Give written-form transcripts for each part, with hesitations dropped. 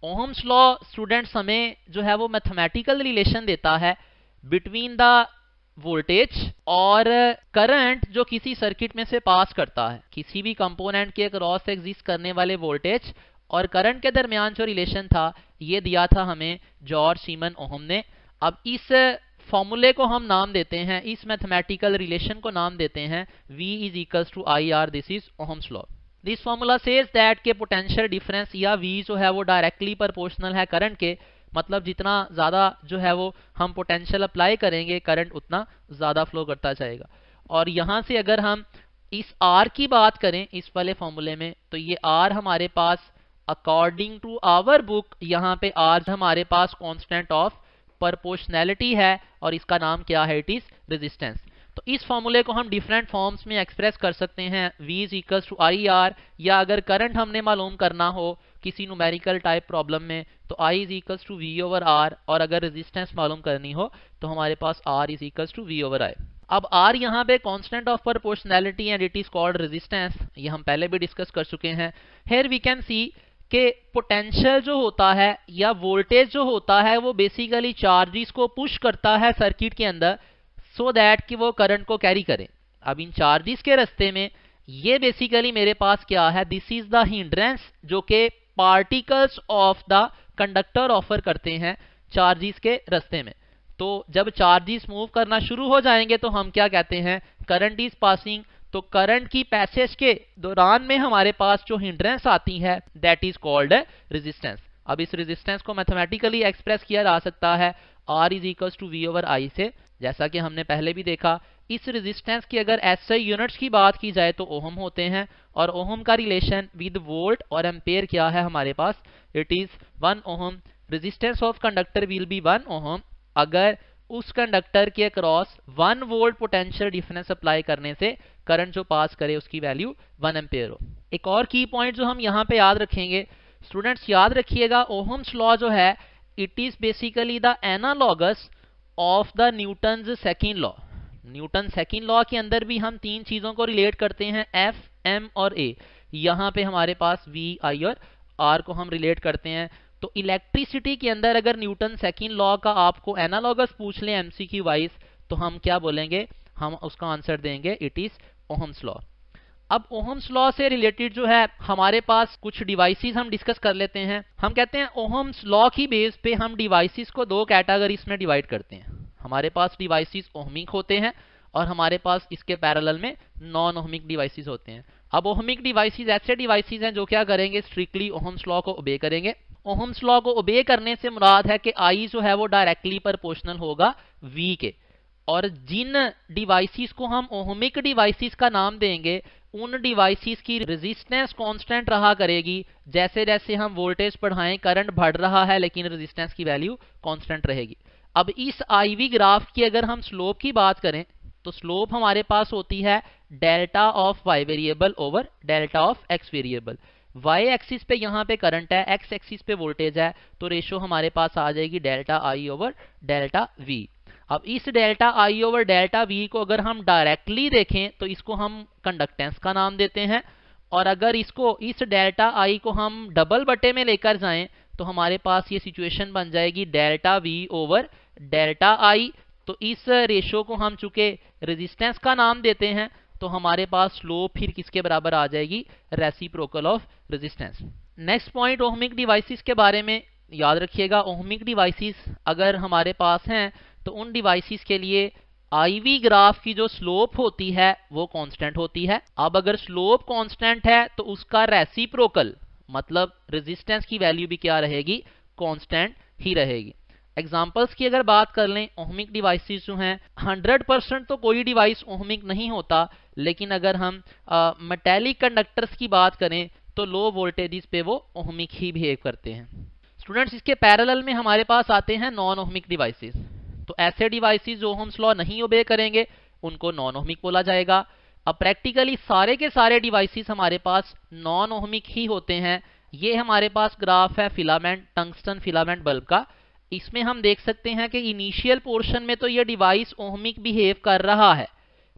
Ohm's law students हमें जो है वो मैथमेटिकल रिलेशन देता है बिटवीन द वोल्टेज और करंट जो किसी सर्किट में से पास करता है। किसी भी कंपोनेंट के अक्रॉस एग्जिस्ट करने वाले वोल्टेज और करंट के दरमियान जो रिलेशन था ये दिया था हमें जॉर्ज सीमन ओहम ने। अब इस फॉर्मूले को हम नाम देते हैं, इस मैथमेटिकल रिलेशन को नाम देते हैं V is equals to I R, this is Ohm's law. This formula says that के पोटेंशियल डिफरेंस या V जो है वो डायरेक्टली प्रोपोर्शनल है करंट के, मतलब जितना ज्यादा जो है वो हम पोटेंशियल अप्लाई करेंगे करंट उतना ज्यादा फ्लो करता जाएगा। और यहां से अगर हम इस R की बात करें इस वाले फॉर्मूले में, तो ये R हमारे पास अकॉर्डिंग टू आवर बुक यहाँ पे R हमारे पास कांस्टेंट ऑफ प्रोपोर्शनैलिटी है और इसका नाम क्या है, इट इज रेजिस्टेंस। तो इस फॉर्मूले को हम डिफरेंट फॉर्म्स में एक्सप्रेस कर सकते हैं, V is equals to I R, या अगर करंट हमने मालूम करना हो किसी न्यूमेरिकल टाइप प्रॉब्लम में तो I is equals to V over R, और अगर रेजिस्टेंस मालूम करनी हो तो हमारे पास R is equals to V over I। अब R यहाँ पे constant of proportionality and it is called resistance, ये हम पहले भी डिस्कस कर चुके हैं। हियर वी कैन सी कि पोटेंशियल जो होता है या वोल्टेज जो होता है वो बेसिकली चार्जेस को पुश करता है सर्किट के अंदर सो दैट कि वो करंट को कैरी करें। अब इन चार्जेस के रास्ते में ये बेसिकली मेरे पास क्या है, दिस इज द हिंड्रेंस जो कि particles of the conductor offer करते हैं चार्जेस के रास्ते में। तो जब चार्जेस मूव करना शुरू हो जाएंगे तो हम क्या कहते हैं, करंट इज पासिंग। तो करंट की पैसेज के दौरान में हमारे पास जो हिंड्रेंस आती है दैट इज कॉल्ड रेजिस्टेंस। अब इस रेजिस्टेंस को मैथमेटिकली एक्सप्रेस किया जा सकता है R is equals to V over I से, जैसा कि हमने पहले भी देखा। इस रेजिस्टेंस की अगर SI यूनिट्स की बात की जाए तो ओहम होते हैं, और ओहम का रिलेशन विद वोल्ट और एम्पेयर क्या है हमारे पास, it is 1 ohm. Resistance of conductor will be 1 ohm अगर उस कंडक्टर के across 1 volt potential difference apply करने से करंट जो पास करे उसकी वैल्यू 1 एम्पेयर हो। एक और की पॉइंट जो हम यहाँ पे याद रखेंगे स्टूडेंट्स, याद रखिएगा ओहम्स लॉ जो है it is basically the analogous of the Newton's second law. Newton second law के अंदर भी हम तीन चीजों को रिलेट करते हैं, F, M और A। यहाँ पे हमारे पास V, I और R को हम रिलेट करते हैं। तो इलेक्ट्रिसिटी के अंदर अगर न्यूटन सेकंड लॉ का आपको एनालॉगस पूछ ले MCQ वाइज तो हम क्या बोलेंगे, हम उसका आंसर देंगे इट इज ओहम्स लॉ। अब ओहम्स लॉ से रिलेटेड जो है हमारे पास कुछ डिवाइसेस हम डिस्कस कर लेते हैं। हम कहते हैं ओहम्स लॉ की बेस पे हम डिवाइसेस को दो कैटेगरीज में डिवाइड करते हैं। हमारे पास डिवाइसेस ओहमिक होते हैं और हमारे पास इसके पैरेलल में नॉन ओहमिक डिवाइसेस होते हैं। अब ओहमिक डिवाइसेस ऐसे डिवाइसेस हैं जो क्या करेंगे, स्ट्रिक्टली ओहम्स लॉ को ओबे करेंगे। ओहम्स लॉ को ओबे करने से मुराद है कि I जो है वो डायरेक्टली प्रोपोर्शनल होगा V के, और जिन डिवाइसेस को हम ओहमिक डिवाइसेस का नाम देंगे उन डिवाइसेस की रेजिस्टेंस कांस्टेंट रहा करेगी। जैसे जैसे हम वोल्टेज बढ़ाएं करंट बढ़ रहा है लेकिन रेजिस्टेंस की वैल्यू कांस्टेंट रहेगी। अब इस IV ग्राफ की अगर हम स्लोप की बात करें तो स्लोप हमारे पास होती है delta of Y variable over delta of X variable. Y axis पे यहाँ पे करंट है, X एक्सिस पे वोल्टेज है, तो रेशो हमारे पास आ जाएगी delta I over delta V। अब इस delta I over delta V को अगर हम डायरेक्टली देखें तो इसको हम कंडक्टेंस का नाम देते हैं, और अगर इसको इस डेल्टा I को हम डबल बटे में लेकर जाएं तो हमारे पास ये सिचुएशन बन जाएगी delta V over delta I। तो इस रेशो को हम चूंकि रेजिस्टेंस का नाम देते हैं तो हमारे पास स्लोप फिर किसके बराबर आ जाएगी, reciprocal of resistance. Next point ohmic devices के बारे में याद रखिएगा। ओहमिक डिवाइसेस अगर हमारे पास हैं तो उन डिवाइसेस के लिए IV ग्राफ की जो स्लोप होती है वो कांस्टेंट होती है। अब अगर स्लोप कांस्टेंट है तो उसका रेसिप्रोकल मतलब रेजिस्टेंस की वैल्यू भी क्या रहेगी, कांस्टेंट ही रहेगी। एग्जांपल्स की अगर बात कर लें, ओहमिक डिवाइसेस जो हैं 100% तो कोई डिवाइस ओहमिक नहीं होता, लेकिन अगर हम मेटेलिक कंडक्टर्स की बात करें तो लो वोल्टेजेस पे वो ओहमिक ही बिहेव करते हैं। स्टूडेंट्स इसके पैरेलल में हमारे पास आते हैं नॉन ओहमिक डिवाइसेस। तो ऐसे डिवाइसेस जो ओहम्स लॉ नहीं ओबे करेंगे उनको नॉन ओहमिक बोला जाएगा। अब प्रैक्टिकली सारे के सारे डिवाइसेस हमारे पास नॉन ओहमिक ही होते हैं। ये हमारे पास ग्राफ है फिलामेंट टंगस्टन फिलामेंट बल्ब का। इसमें हम देख सकते हैं कि इनिशियल पोर्शन में तो ये डिवाइस ओहमिक बिहेव कर रहा है,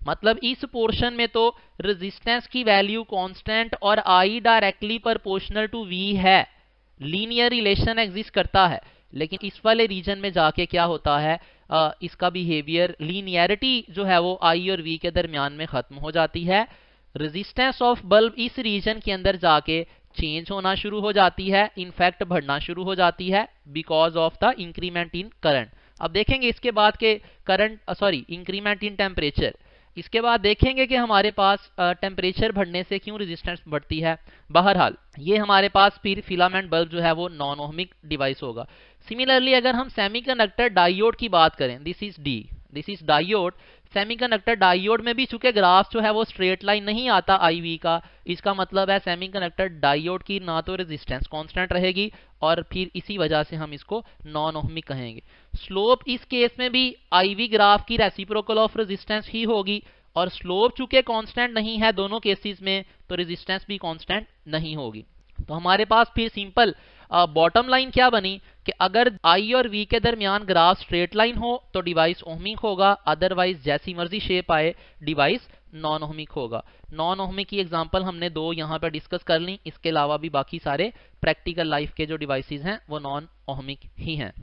मतलब इस पोर्शन में तो रेजिस्टेंस की वैल्यू कांस्टेंट और I directly proportional to V है। लीनियर रिलेशन एग्जिस्ट करता है, लेकिन इस वाले रीजन में जाके क्या होता है, इसका बिहेवियर, लीनियरिटी जो है वो आई और वी के दरमियान में खत्म हो जाती है। रेजिस्टेंस ऑफ बल्ब इस रीजन के अंदर जाके चेंज होना शुरू हो जाती है, इनफैक्ट बढ़ना शुरू हो जाती है because of the increment in current. अब देखेंगे इसके बाद के इंक्रीमेंट इन टेम्परेचर। इसके बाद देखेंगे कि हमारे पास टेम्परेचर बढ़ने से क्यों रेजिस्टेंस बढ़ती है। बहरहाल ये हमारे पास फिर फिलामेंट बल्ब जो है वो नॉन ओहमिक डिवाइस होगा। सिमिलरली अगर हम सेमीकंडक्टर डायोड की बात करें, this is diode. Semiconductor diode में भी चूंकि ग्राफ जो है वो स्ट्रेट लाइन नहीं आता आई वी का, इसका मतलब है सेमीकंडक्टर डायोड की ना तो रेजिस्टेंस कांस्टेंट रहेगी और फिर इसी वजह से हम इसको नॉन ओहमिक कहेंगे। स्लोप इस केस में भी आई वी ग्राफ की रेसिप्रोकल ऑफ रेजिस्टेंस ही होगी, और स्लोप चूंकि कांस्टेंट नहीं है दोनों केसेस में, तो रेजिस्टेंस भी कांस्टेंट नहीं होगी। तो हमारे पास फिर सिंपल बॉटम लाइन क्या बनी कि अगर आई और वी के दरमियान ग्राफ स्ट्रेट लाइन हो तो डिवाइस ओहमिक होगा, अदरवाइज जैसी मर्जी शेप आए डिवाइस नॉन ओहमिक होगा। नॉन ओहमिक की एग्जांपल हमने 2 यहां पर डिस्कस कर ली, इसके अलावा भी बाकी सारे प्रैक्टिकल लाइफ के जो डिवाइसेस हैं वो नॉन ओहमिक ही हैं।